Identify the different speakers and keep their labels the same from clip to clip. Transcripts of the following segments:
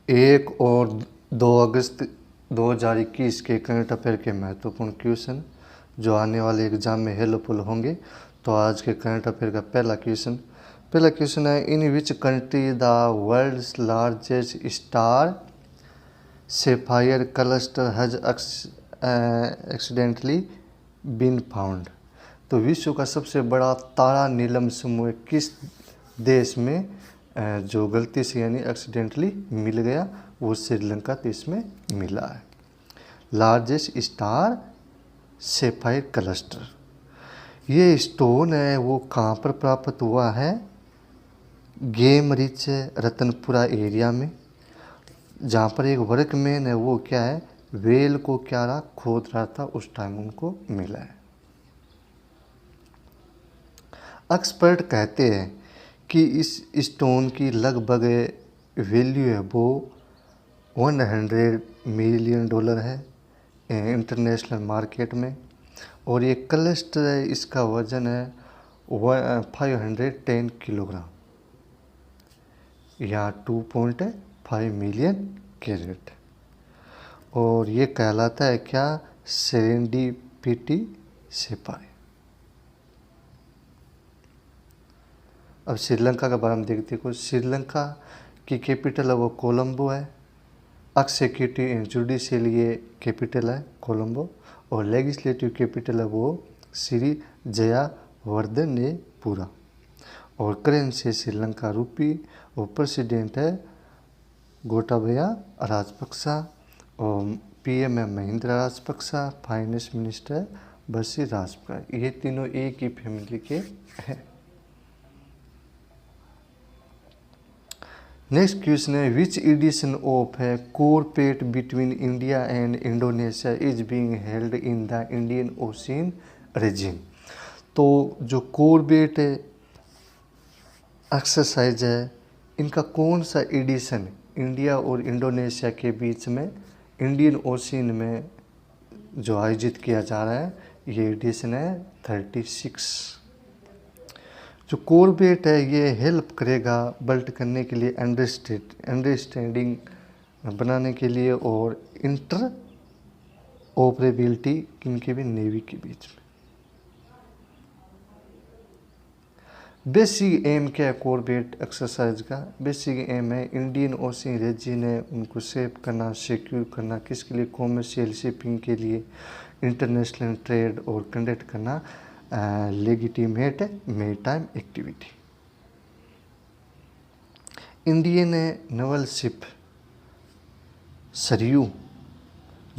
Speaker 1: 1 और 2 अगस्त 2021 के current affair के महत्वपूर्ण क्वेश्चन जो आने वाले एग्जाम में हेल्पफुल होंगे। तो आज के करंट अफेयर का पहला क्वेश्चन है, in which country the world's largest star sapphire cluster has accidentally been found. तो विश्व का सबसे बड़ा तारा नीलम समूह किस देश में जो गलती से यानी एक्सीडेंटली मिल गया, वो श्रीलंका देश में मिला है। लार्जेस्ट स्टार सेफायर क्लस्टर, ये स्टोन है वो कहाँ पर प्राप्त हुआ है? गेम रिच रतनपुरा एरिया में, जहाँ पर एक वर्कमैन है वो क्या है, वेल को क्या रहा खोद रहा था, उस टाइम उनको मिला है। एक्सपर्ट कहते हैं कि इस स्टोन की लगभग वैल्यू है वो $100 मिलियन है इंटरनेशनल मार्केट में, और ये क्लस्टर है इसका वजन है 510 किलोग्राम या 2.5 मिलियन कैरेट, और ये कहलाता है क्या? Serendipity sapphire. अब श्रीलंका के बारे में देखते हैं कुछ। श्रीलंका की कैपिटल है वो कोलंबो है। एक्सिक्यूटिव एंड जुडिशियल ये कैपिटल है कोलंबो, और लेजिस्लेटिव कैपिटल है वो श्री जयावर्धनेपुरा, और करेंसी श्रीलंका रूपी, और प्रेसिडेंट है गोटाबया राजपक्सा, और पीएम है महिंद्रा राजपक्सा, फाइनेंस मिनिस्टर बसी राजपक्सा। ये तीनों एक ही फैमिली के हैं। नेक्स्ट क्वेश्चन है, विच एडिशन ऑफ है CORPAT between India and Indonesia is being held in the Indian Ocean region. तो जो कोरपेट एक्सरसाइज है इनका कौन सा एडिशन इंडिया और इंडोनेशिया के बीच में इंडियन ओशियन में जो आयोजित किया जा रहा है, ये एडिशन है 36। जो कोरबेट है ये हेल्प करेगा बल्ट करने के लिए, अंडरस्टैंडिंग बनाने के लिए, और इंटर ऑपरेबिलिटी इनके भी नेवी के बीच में। बेसिक एम क्या है कोरबेट एक्सरसाइज का? बेसिक एम है इंडियन ओशियन रीजन है उनको सेव करना, सिक्योर करना, किसके लिए? कॉमर्शियल शिपिंग के लिए, इंटरनेशनल ट्रेड, और कंडक्ट करना legitimate maritime activity. Indian naval ship Saryu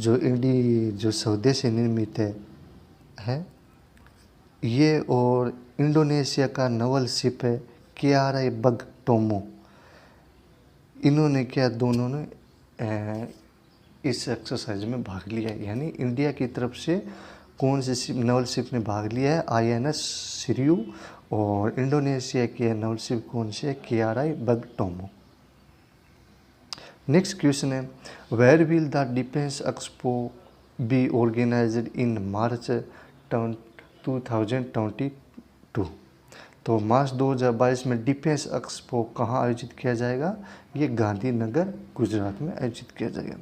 Speaker 1: जो स्वदेशी निर्मित है ये, और इंडोनेशिया का नवल शिप है KRI बग टोमो। इन्होंने क्या, दोनों ने इस एक्सरसाइज में भाग लिया है। यानी इंडिया की तरफ से कौन सी शिप, नवल शिप ने भाग लिया है? INS सिरियू, और इंडोनेशिया की नवल शिप कौन सी है? KRI Bung Tomo. Next question है, where will the defence expo be organised in March 2022। तो मार्च 2022 में डिफेंस एक्सपो कहाँ आयोजित किया जाएगा? ये गांधीनगर गुजरात में आयोजित किया जाएगा।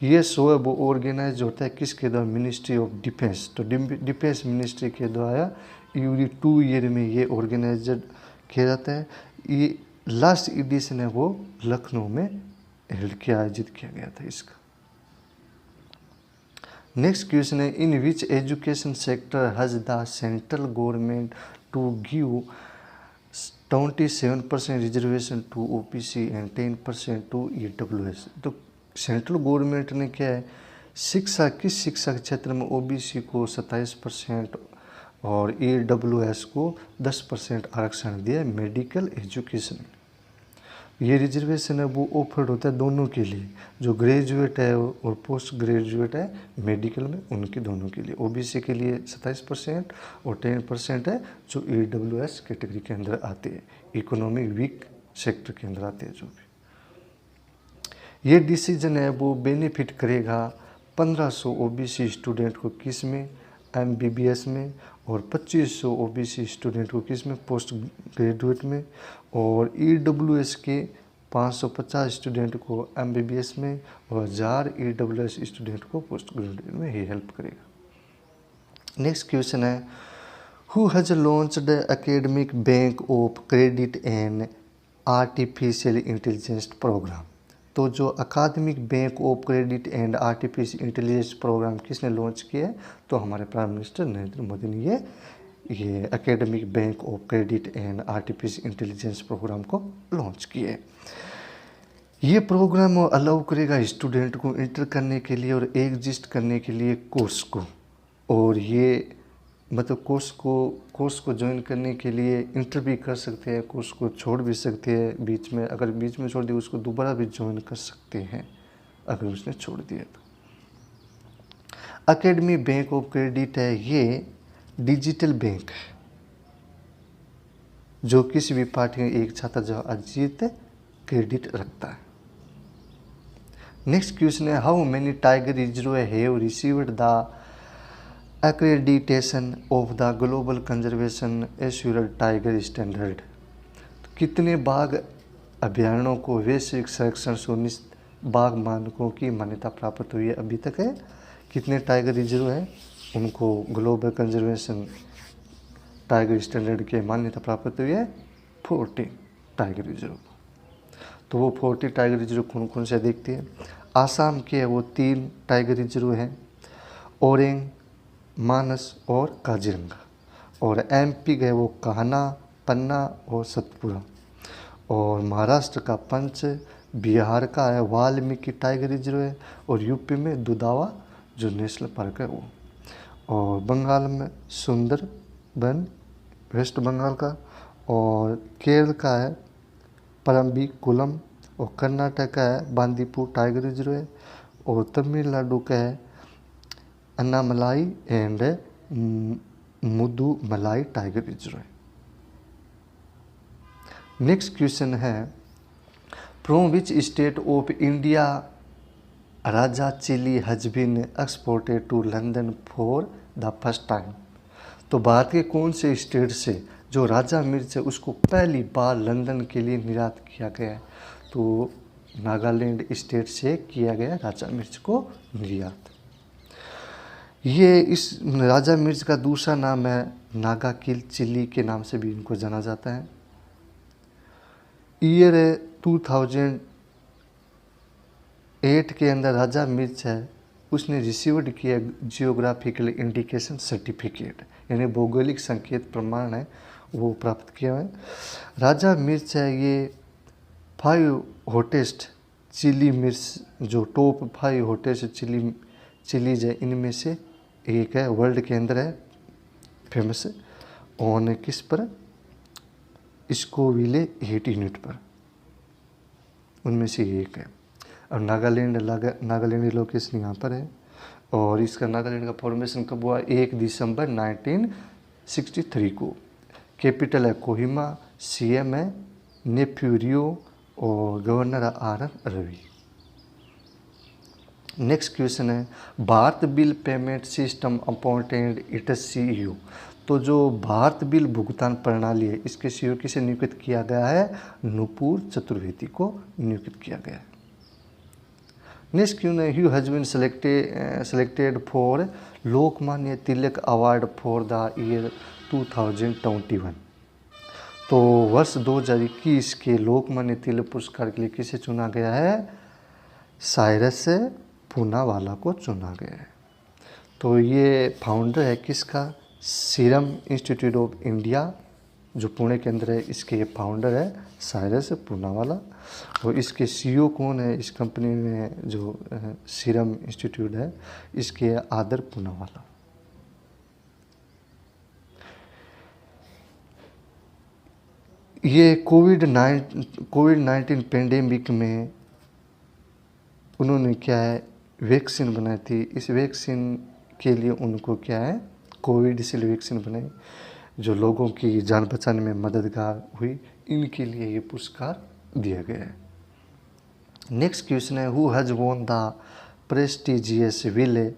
Speaker 1: ये शो है वो ऑर्गेनाइज होता है किसके द्वारा? Ministry of defence. तो डिफेंस मिनिस्ट्री के द्वारा एवरी 2 ईयर में ये ऑर्गेनाइज किया जाता है। ये लास्ट एडिशन है वो लखनऊ में हेल्ड किया, आयोजित किया गया था इसका। नेक्स्ट क्वेश्चन है, in which education sector has the central government to give 27% reservation to OBC and 10% to EWS। तो सेंट्रल गवर्नमेंट ने क्या है, किस शिक्षा के क्षेत्र में OBC को 27% और EWS को 10% आरक्षण दिया है? Medical education. ये रिजर्वेशन है वो ऑफर्ड होता है दोनों के लिए, जो ग्रेजुएट है और पोस्ट ग्रेजुएट है मेडिकल में, उनके दोनों के लिए। OBC के लिए 27% और 10% है जो EWS कैटेगरी के अंदर आते हैं, इकोनॉमिक वीक सेक्टर के अंदर आते हैं जो भी। ये डिसीजन है वो बेनिफिट करेगा 1500 OBC स्टूडेंट को, किस में? MBBS में, और 2500 OBC स्टूडेंट को किस में? पोस्ट ग्रेजुएट में, और EWS के 550 स्टूडेंट को MBBS में और 1000 EWS स्टूडेंट को पोस्ट ग्रेजुएट में ही हेल्प करेगा। नेक्स्ट क्वेश्चन है, who has launched academic bank of credit and artificial intelligence programme. तो जो अकादमिक bank of credit and artificial intelligence programme किसने लॉन्च किया है? तो हमारे प्राइम मिनिस्टर नरेंद्र मोदी ने ये academic bank of credit and artificial intelligence programme को लॉन्च किया है। ये प्रोग्राम अलाउ करेगा स्टूडेंट को इंटर करने के लिए और एग्जिस्ट करने के लिए कोर्स को, और ये मतलब कोर्स को ज्वाइन करने के लिए इंटर भी कर सकते हैं, कोर्स को छोड़ भी सकते हैं बीच में, अगर बीच में छोड़ दिया उसको दोबारा भी ज्वाइन कर सकते हैं अगर उसने छोड़ दिया तो। एकेडमी बैंक ऑफ क्रेडिट है, ये डिजिटल बैंक है जो किसी भी पार्टी में एक छात्र जो अजीत क्रेडिट रखता है। नेक्स्ट क्वेश्चन है, how many tiger reserve have received the accreditation of the global conservation assured tiger standard. कितने बाघ अभयारण्यों को वैश्विक संरक्षण सुनिश्चित बाघ मानकों की मान्यता प्राप्त हुई है अभी तक है? कितने टाइगर रिजर्व है उनको ग्लोबल कंजर्वेशन टाइगर स्टैंडर्ड के मान्यता प्राप्त हुई है? 40 टाइगर रिजर्व। तो वो 40 टाइगर रिजर्व कौन कौन से देखते हैं? आसाम के है वो 3 टाइगर रिजर्व हैं, ओरेंग, मानस और काजीरंगा। और MP गए वो कान्हा, पन्ना और सतपुरा। और महाराष्ट्र का पंच, बिहार का है वाल्मीकि टाइगर रिजर्व है, और यूपी में दुधावा जो नेशनल पार्क है वो, और बंगाल में सुंदरबन वेस्ट बंगाल का, और केरल का है परम्बिकुलम, और कर्नाटक का है बांदीपुर टाइगर रिजर्व है, और तमिलनाडु का है Annamalai and Mudumalai tiger reserve है। नेक्स्ट क्वेश्चन है, from which state of India raja chilli has been exported to London for the first time. तो भारत के कौन से स्टेट से जो राजा मिर्च है उसको पहली बार लंदन के लिए निर्यात किया गया है? तो नागालैंड स्टेट से किया गया राजा मिर्च को निर्यात। ये इस राजा मिर्च का दूसरा नाम है नागा किल चिली के नाम से भी इनको जाना जाता है। ईयर 2008 के अंदर राजा मिर्च है उसने रिसीव्ड किया जियोग्राफिकल इंडिकेशन सर्टिफिकेट, यानी भौगोलिक संकेत प्रमाण है वो प्राप्त किया है। राजा मिर्च है ये 5 हॉटेस्ट चिली मिर्च, जो टॉप 5 हॉटेस्ट चिलीज है इनमें से एक है, वर्ल्ड के अंदर है फेमस ऑन किस पर? स्कोविले हीट यूनिट पर, उनमें से एक है। और नागालैंड लोकेशन यहाँ पर है, और इसका नागालैंड का फॉर्मेशन कब हुआ? 1 दिसंबर 1963 को। कैपिटल है कोहिमा, CM है नेफ्यूरियो, और गवर्नर है RN रवि। नेक्स्ट क्वेश्चन है, Bharat bill payment system appointed it's CEO। तो जो भारत बिल भुगतान प्रणाली है इसके CEO किसे नियुक्त किया गया है? नुपुर चतुर्वेदी को नियुक्त किया गया है। नेक्स्ट क्वेश्चन है, who has been selected for Lokmanya Tilak award for the year 2021। तो वर्ष 2021 के लोकमान्य तिलक पुरस्कार के लिए किसे चुना गया है? साइरस पूनावाला को चुना गया है। तो ये फाउंडर है किसका? सीरम इंस्टीट्यूट ऑफ इंडिया जो पुणे के अंदर है, इसके ये फाउंडर है साइरस पूनावाला। और इसके CEO कौन है इस कंपनी में जो सीरम इंस्टीट्यूट है, इसके आदर पूनावाला। ये कोविड-19 पेंडेमिक में उन्होंने क्या है वैक्सीन बनाई थी। इस वैक्सीन के लिए उनको क्या है कोविडशील्ड वैक्सीन बनाई जो लोगों की जान बचाने में मददगार हुई, इनके लिए ये पुरस्कार दिया गया है। नेक्स्ट क्वेश्चन है, who has won the prestigious Will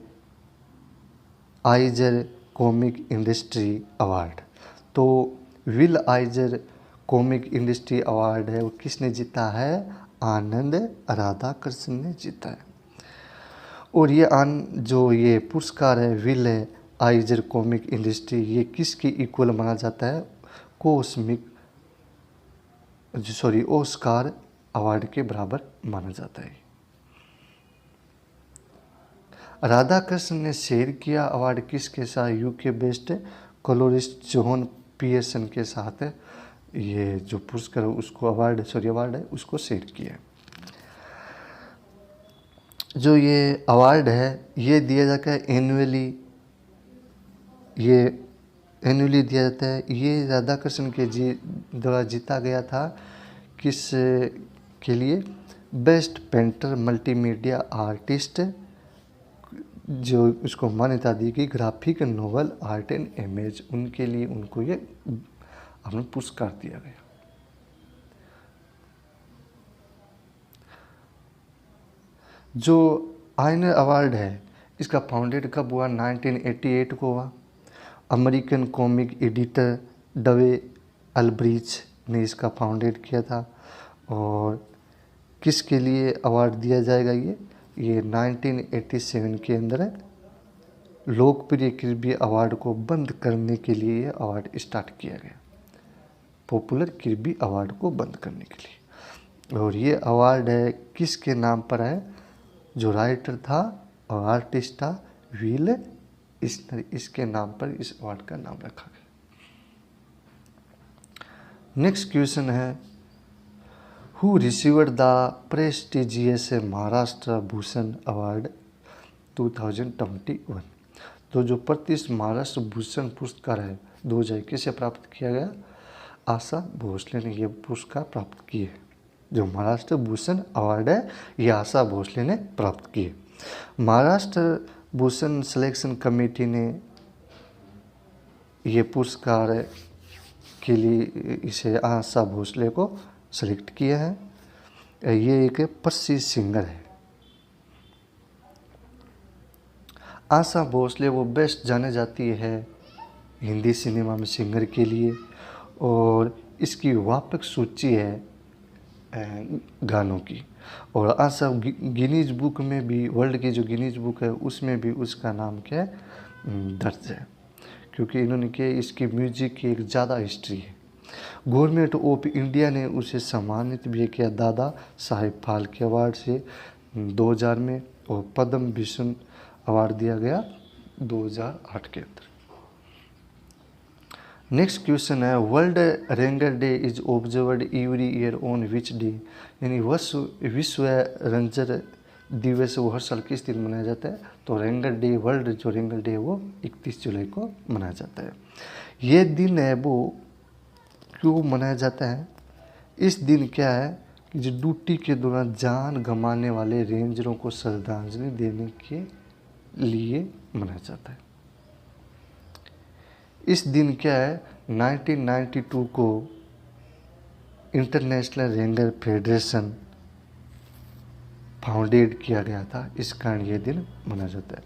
Speaker 1: Eisner Comic Industry Award. तो Will Eisner Comic Industry Award है वो किसने जीता है? आनंद राधाकृष्णन ने जीता है। और जो ये पुरस्कार है विल आइजर कॉमिक इंडस्ट्री, ये किसके इक्वल माना जाता है? ऑस्कार अवार्ड के बराबर माना जाता है। राधाकृष्णन ने शेयर किया अवार्ड किसके साथ? यूके बेस्ड कलोरिस्ट जॉन पियर्सन के साथ ये जो पुरस्कार उसको अवार्ड है उसको शेयर किया। जो ये अवार्ड है ये दिया जाता है एनुअली दिया जाता है। ये राधाकृष्णन के द्वारा जीता गया था किस के लिए? बेस्ट पेंटर मल्टीमीडिया आर्टिस्ट, जो उसको मान्यता दी गई graphic novel art and image, उनके लिए उनको ये अपना पुरस्कार दिया गया। जो आइनर अवार्ड है इसका फाउंडेड कब हुआ? 1988 को हुआ। अमेरिकन कॉमिक एडिटर डवे अल्ब्रिच ने इसका फाउंडेड किया था। और किसके लिए अवार्ड दिया जाएगा? ये 1987 के अंदर है। लोकप्रिय किर्बी अवार्ड को बंद करने के लिए ये अवार्ड स्टार्ट किया गया, पॉपुलर किर्बी अवार्ड को बंद करने के लिए। और ये अवार्ड है किसके नाम पर है? जो राइटर था और आर्टिस्ट था विल ईस्नर, इसके नाम पर इस अवार्ड का नाम रखा गया। नेक्स्ट क्वेश्चन है who received the prestigious Maharashtra Bhushan award 2021। तो जो प्रतिष्ठित महाराष्ट्र भूषण पुरस्कार है 2000 किसे प्राप्त किया गया? आशा भोसले ने यह पुरस्कार प्राप्त किए। जो महाराष्ट्र भूषण अवार्ड है ये आशा भोसले ने प्राप्त किए। महाराष्ट्र भूषण सिलेक्शन कमेटी ने ये पुरस्कार के लिए इसे आशा भोसले को सेलेक्ट किया है। ये एक प्रसिद्ध सिंगर है। आशा भोसले वो बेस्ट जाने जाती है हिंदी सिनेमा में सिंगर के लिए, और इसकी व्यापक सूची है गानों की। और आशा गिनीज बुक में भी, वर्ल्ड की जो गिनीज बुक है उसमें भी उसका नाम क्या है? दर्ज है, क्योंकि इन्होंने क्या इसकी म्यूजिक की एक ज़्यादा हिस्ट्री है। गवर्नमेंट ऑफ इंडिया ने उसे सम्मानित भी किया दादा साहेब फाल्के अवार्ड से 2000 में, और पद्म भूषण अवार्ड दिया गया 2008 के अंदर। नेक्स्ट क्वेश्चन है World Ranger Day is observed every year on which day. यानी विश्व रंजर दिवस वो हर साल किस दिन मनाया जाता है? तो रेंगर डे, वर्ल्ड जो रेंगर डे है वो 31 जुलाई को मनाया जाता है। ये दिन है वो क्यों मनाया जाता है? इस दिन क्या है कि जो ड्यूटी के दौरान जान गंवाने वाले रेंजरों को श्रद्धांजलि देने के लिए मनाया जाता है। इस दिन क्या है 1992 को इंटरनेशनल रेंगर फेडरेशन फाउंडेड किया गया था, इस कारण ये दिन मनाया जाता है।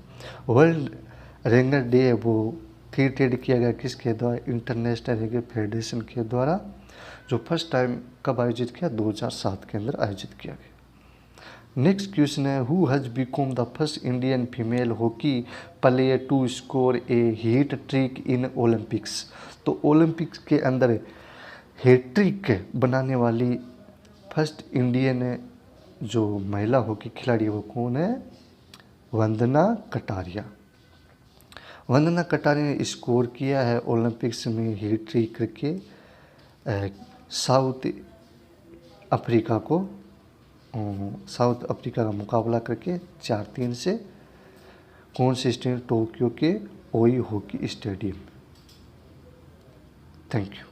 Speaker 1: वर्ल्ड रेंगर डे वो क्रिएटेड किया गया किसके द्वारा? इंटरनेशनल रेंगर फेडरेशन के द्वारा, जो फर्स्ट टाइम कब आयोजित किया? 2007 के अंदर आयोजित किया गया। नेक्स्ट क्वेश्चन है who has become the first Indian female hockey player to score a hat trick in Olympics. तो ओलंपिक्स के अंदर हैट्रिक बनाने वाली फर्स्ट इंडियन जो महिला हॉकी खिलाड़ी है वो कौन है? वंदना कटारिया। वंदना कटारिया ने स्कोर किया है ओलंपिक्स में हैट्रिक करके साउथ अफ्रीका का मुकाबला करके 4-3 से कौन से स्टेडियम? टोक्यो के ओई हॉकी स्टेडियम। Thank you.